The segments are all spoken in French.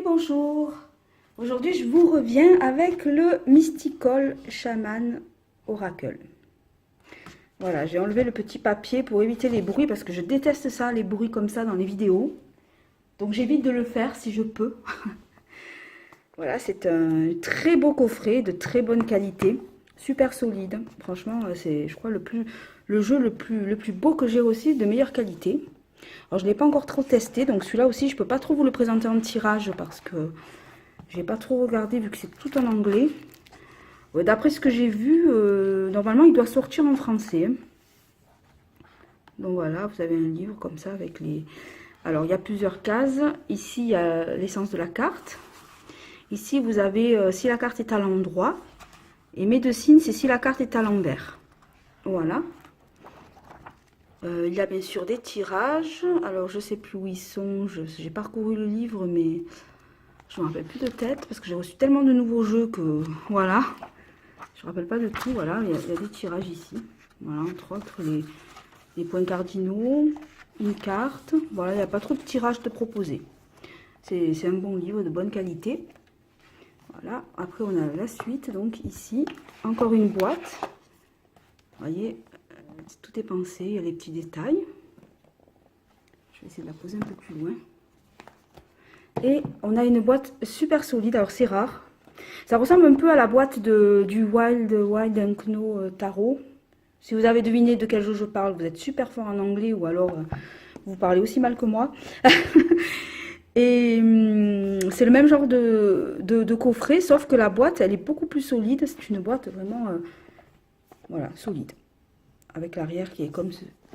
Bonjour, aujourd'hui je vous reviens avec le Mystical Shaman Oracle. Voilà, j'ai enlevé le petit papier pour éviter les bruits parce que je déteste ça, les bruits comme ça dans les vidéos. Donc j'évite de le faire si je peux. Voilà, c'est un très beau coffret de très bonne qualité, super solide. Franchement, c'est je crois le jeu le plus beau que j'ai aussi, de meilleure qualité. Alors je ne l'ai pas encore trop testé, donc celui-là aussi je ne peux pas trop vous le présenter en tirage parce que j'ai pas trop regardé vu que c'est tout en anglais. D'après ce que j'ai vu, normalement il doit sortir en français. Donc voilà, vous avez un livre comme ça avec les... Alors il y a plusieurs cases. Ici il y a l'essence de la carte. Ici vous avez si la carte est à l'endroit. Et médecine c'est si la carte est à l'envers. Voilà. Il y a bien sûr des tirages. Alors je sais plus où ils sont. J'ai parcouru le livre mais... je ne me rappelle plus de tête parce que j'ai reçu tellement de nouveaux jeux que voilà, je ne me rappelle pas de tout. Voilà, il y a des tirages ici. Voilà, entre autres les points cardinaux, une carte. Voilà, il n'y a pas trop de tirages de proposer. C'est un bon livre de bonne qualité. Voilà, après on a la suite. Donc ici, encore une boîte. Vous voyez, tout est pensé, il y a les petits détails. Je vais essayer de la poser un peu plus loin. Et on a une boîte super solide, alors c'est rare. Ça ressemble un peu à la boîte du Wild Unknown Tarot. Si vous avez deviné de quel jeu je parle, vous êtes super fort en anglais ou alors vous parlez aussi mal que moi. Et c'est le même genre de coffret, sauf que la boîte, elle est beaucoup plus solide. C'est une boîte vraiment, voilà, solide. Avec l'arrière qui est comme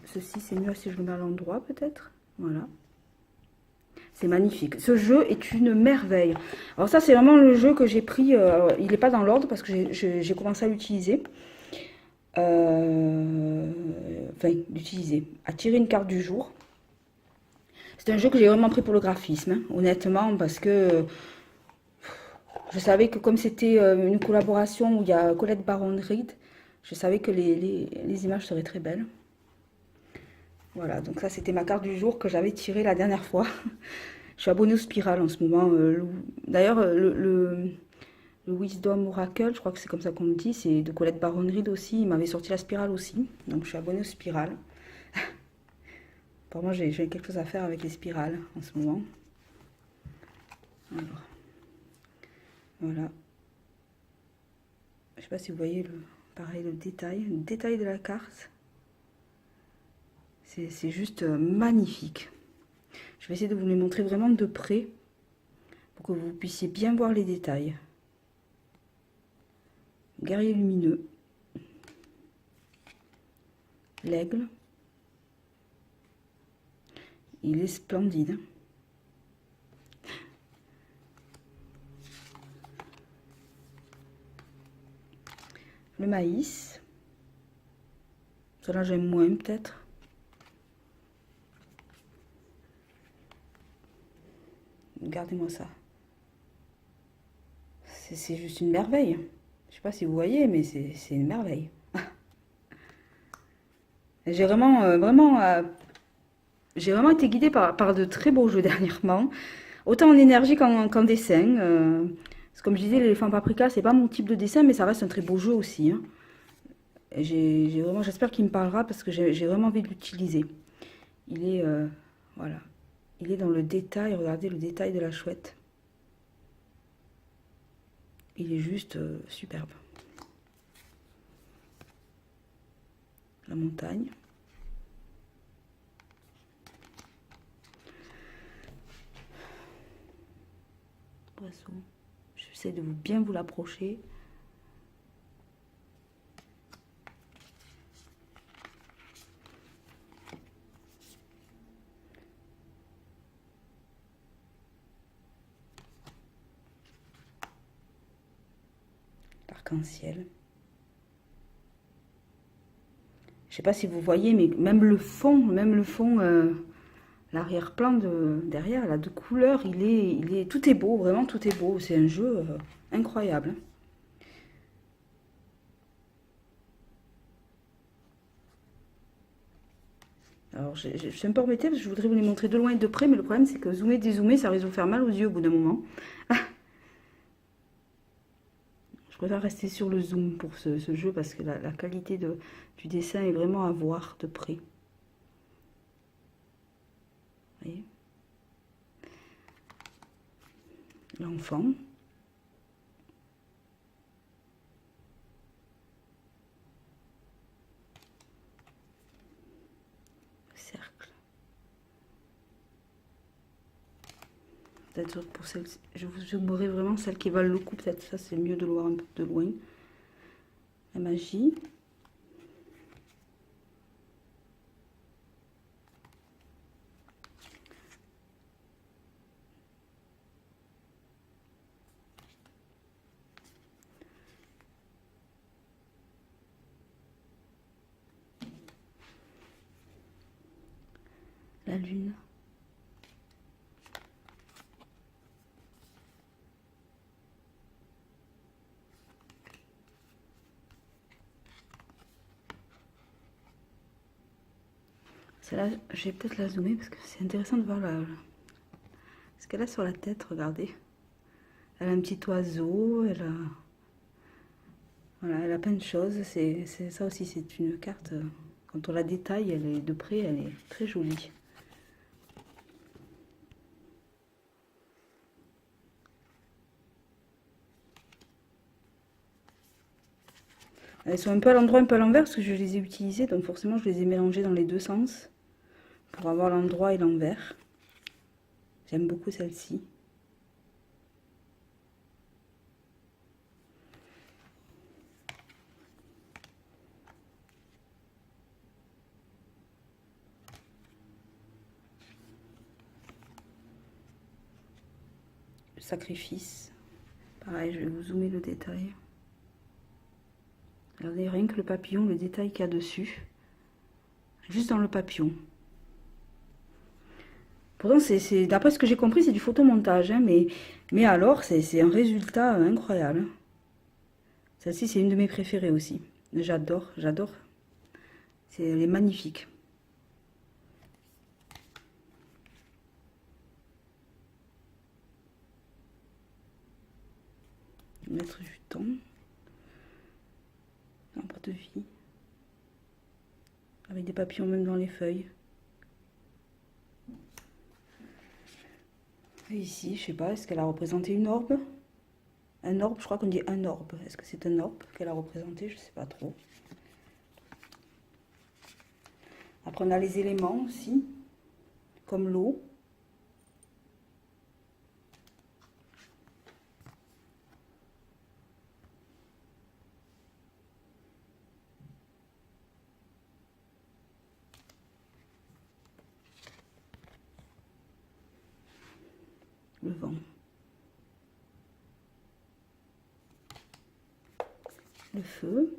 ceci, c'est mieux si je le mets à l'endroit peut-être. Voilà. C'est magnifique. Ce jeu est une merveille. Alors ça, c'est vraiment le jeu que j'ai pris. Il n'est pas dans l'ordre parce que j'ai commencé à l'utiliser. Enfin, l'utiliser. À tirer une carte du jour. C'est un jeu que j'ai vraiment pris pour le graphisme, hein, honnêtement, parce que je savais que comme c'était une collaboration où il y a Colette Baron-Reid, je savais que les images seraient très belles. Voilà, donc ça c'était ma carte du jour que j'avais tirée la dernière fois. Je suis abonnée au Spiral en ce moment. D'ailleurs, le Wisdom Oracle, je crois que c'est comme ça qu'on me dit, c'est de Colette Baron-Reid aussi. Il m'avait sorti la Spirale aussi, donc je suis abonnée au Spiral. Pour moi, j'ai quelque chose à faire avec les spirales en ce moment. Alors, voilà. Je sais pas si vous voyez pareil le détail de la carte. C'est juste magnifique. Je vais essayer de vous les montrer vraiment de près pour que vous puissiez bien voir les détails. Guerrier lumineux. L'aigle. Il est splendide. Le maïs. Cela j'aime moins peut-être. Regardez-moi ça. C'est juste une merveille. Je sais pas si vous voyez, mais c'est une merveille. J'ai j'ai vraiment été guidée par de très beaux jeux dernièrement. Autant en énergie qu'en dessin. Comme je disais, l'éléphant paprika, c'est pas mon type de dessin, mais ça reste un très beau jeu aussi. Hein. J'espère qu'il me parlera parce que j'ai vraiment envie de l'utiliser. Il est, voilà, il est dans le détail. Regardez le détail de la chouette. Il est juste superbe. La montagne. Poisson. J'essaie de bien vous l'approcher. L'arc-en-ciel. Je sais pas si vous voyez, mais même le fond, l'arrière-plan derrière, elle a de couleurs, tout est beau, vraiment tout est beau. C'est un jeu incroyable. Alors, je suis un peu embêtée parce que je voudrais vous les montrer de loin et de près, mais le problème, c'est que zoomer, dézoomer, ça risque de vous faire mal aux yeux au bout d'un moment. Je préfère rester sur le zoom pour ce jeu parce que la qualité du dessin est vraiment à voir de près. Vous voyez? L'enfant. Cercle. Peut-être pour celle, je vous zoomerai vraiment celles qui valent le coup. Peut-être ça c'est mieux de le voir un peu de loin. La magie. La lune. Celle-là, je vais peut-être la zoomer parce que c'est intéressant de voir ce qu'elle a sur la tête, regardez. Elle a un petit oiseau, voilà, elle a plein de choses. Ça aussi, c'est une carte. Quand on la détaille, elle est de près, elle est très jolie. Elles sont un peu à l'endroit, un peu à l'envers parce que je les ai utilisées, donc forcément je les ai mélangées dans les deux sens pour avoir l'endroit et l'envers. J'aime beaucoup celle-ci. Le sacrifice. Pareil, je vais vous zoomer le détail. Regardez rien que le papillon, le détail qu'il y a dessus. Juste dans le papillon. Pourtant, d'après ce que j'ai compris, c'est du photomontage, hein, mais alors, c'est un résultat incroyable. Celle-ci, c'est une de mes préférées aussi. J'adore, j'adore. Elle est magnifique. Mettre du temps. Arbre de vie. Avec des papillons même dans les feuilles. Et ici, je sais pas, est-ce qu'elle a représenté une orbe? Un orbe, je crois qu'on dit un orbe. Est-ce que c'est un orbe qu'elle a représenté? Je sais pas trop. Après, on a les éléments aussi, comme l'eau. Le vent. Le feu.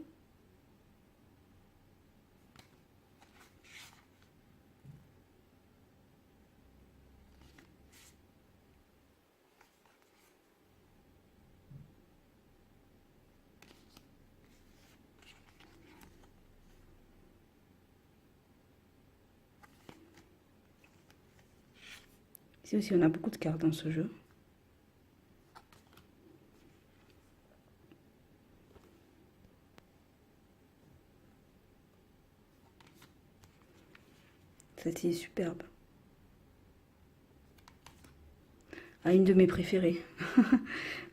Ici aussi, on a beaucoup de cartes dans ce jeu. Celle-ci est superbe. Ah, une de mes préférées.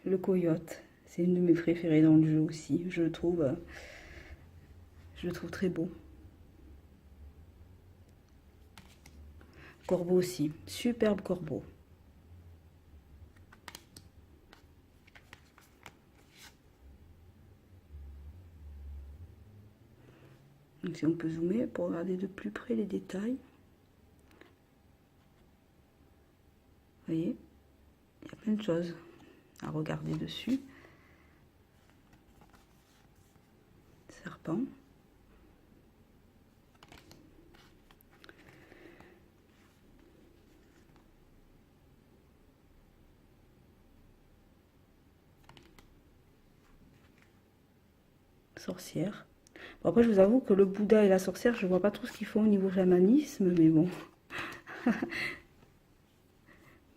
Le coyote. C'est une de mes préférées dans le jeu aussi. Je le trouve très beau. Corbeau aussi. Superbe corbeau. Donc si on peut zoomer pour regarder de plus près les détails. Vous voyez, il y a plein de choses à regarder dessus. Serpent. Sorcière. Bon, après, je vous avoue que le Bouddha et la sorcière, je vois pas trop ce qu'ils font au niveau chamanisme, mais bon.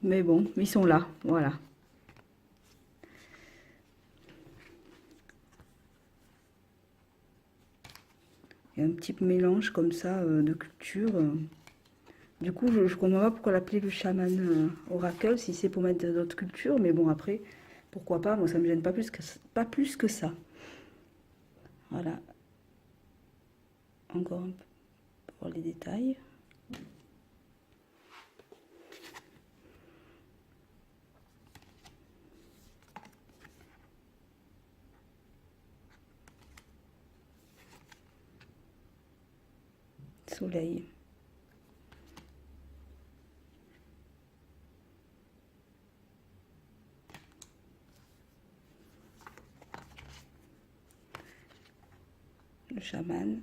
Mais bon, ils sont là, voilà. Il y a un petit mélange comme ça de culture. Du coup, je ne comprends pas pourquoi l'appeler le chaman oracle si c'est pour mettre d'autres cultures. Mais bon, après, pourquoi pas? Moi, ça me gêne pas plus que ça. Voilà. Encore un peu pour voir les détails. Soleil. Le chaman.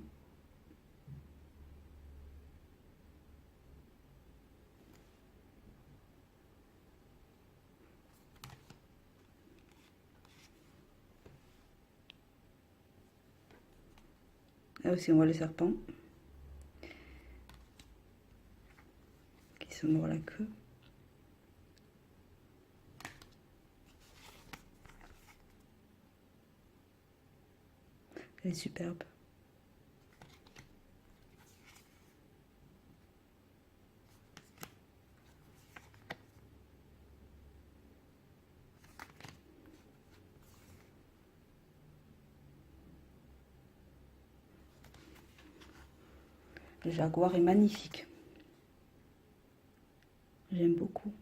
Là aussi, on voit le serpent qui se mord la queue. Elle est superbe. Le jaguar est magnifique. J'aime beaucoup.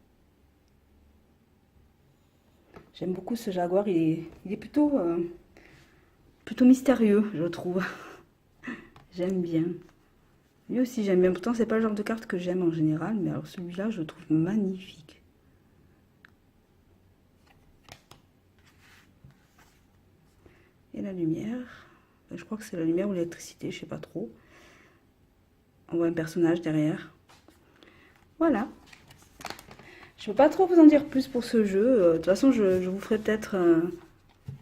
J'aime beaucoup ce jaguar. Il est plutôt mystérieux, je trouve. J'aime bien. Lui aussi, j'aime bien. Pourtant, c'est pas le genre de carte que j'aime en général, mais alors celui-là, je le trouve magnifique. Et la lumière. Je crois que c'est la lumière ou l'électricité, je sais pas trop. On voit un personnage derrière. Voilà. Je ne peux pas trop vous en dire plus pour ce jeu. De toute façon, je vous ferai peut-être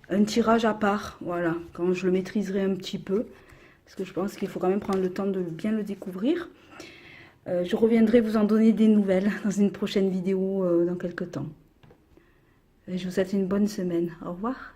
un tirage à part, voilà, quand je le maîtriserai un petit peu. Parce que je pense qu'il faut quand même prendre le temps de bien le découvrir. Je reviendrai vous en donner des nouvelles dans une prochaine vidéo dans quelques temps. Et je vous souhaite une bonne semaine. Au revoir.